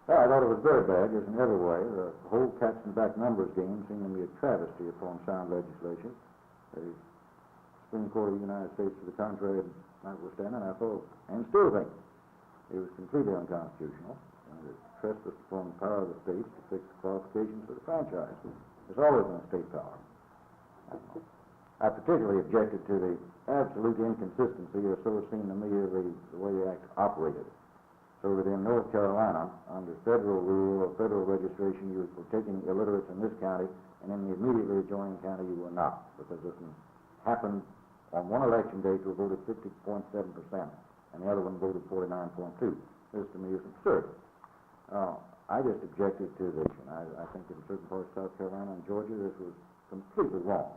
Well, I thought it was very bad, just in every way. The whole cats and back numbers game seemed to me a travesty upon sound legislation. The Supreme Court of the United States, to the contrary, notwithstanding, I thought, and still think, it was completely unconstitutional, and it trespassed upon the power of the states to fix the qualifications for the franchise. It's always been a state power. I particularly objected to the absolute inconsistency, or so it seemed to me, of the way the act operated. So that in North Carolina, under federal rule or federal registration, you were taking illiterates in this county, and in the immediately adjoining county you were not, because this happened on one election day to a vote of 50.7%, and the other one voted 49.2%. This to me is absurd. I just objected to this, and I think in certain parts of South Carolina and Georgia this was completely wrong,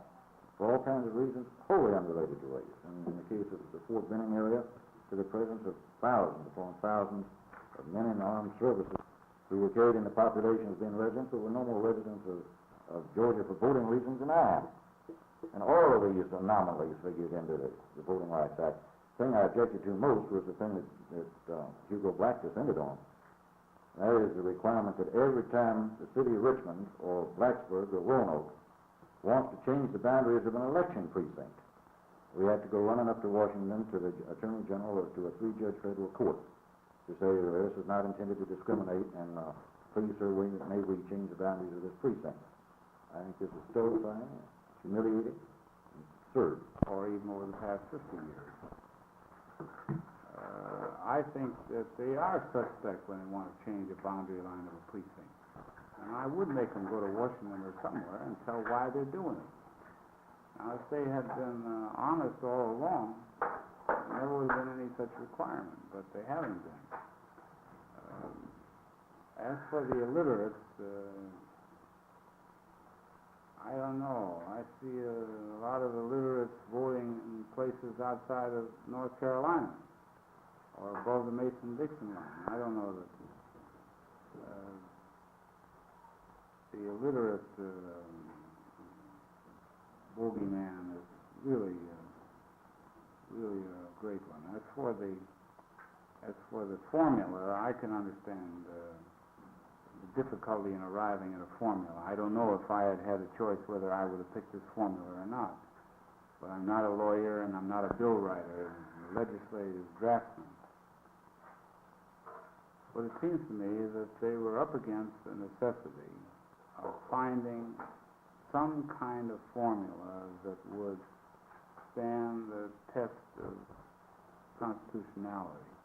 for all kinds of reasons, wholly unrelated to race. And in the case of the Fort Benning area, to the presence of thousands upon thousands of men in the armed services who were carried in the population as being residents, but were no more residents of Georgia for voting reasons than I am. And all of these anomalies figured into the Voting Rights Act. The thing I objected to most was the thing that Hugo Black descended on. That is the requirement that every time the city of Richmond or Blacksburg or Roanoke wants to change the boundaries of an election precinct, we have to go running up to Washington to the Attorney General or to a three-judge federal court to say this is not intended to discriminate, and please, sir, may we change the boundaries of this precinct. I think this is stultifying, humiliating, and absurd. Or even over the past 50 years. I think that they are suspect when they want to change the boundary line of a precinct. And I would make them go to Washington or somewhere and tell why they're doing it. Now, if they had been honest all along, there never would have been any such requirement, but they haven't been. As for the illiterates, I don't know. I see a lot of illiterates voting in places outside of North Carolina or above the Mason-Dixon line. I don't know that the illiterate bogeyman is really a great one. As for the formula, I can understand the difficulty in arriving at a formula. I don't know if I had had a choice whether I would have picked this formula or not. But I'm not a lawyer and I'm not a bill writer, and a legislative draftsman. But it seems to me that they were up against the necessity of finding some kind of formula that would stand the test of constitutionality.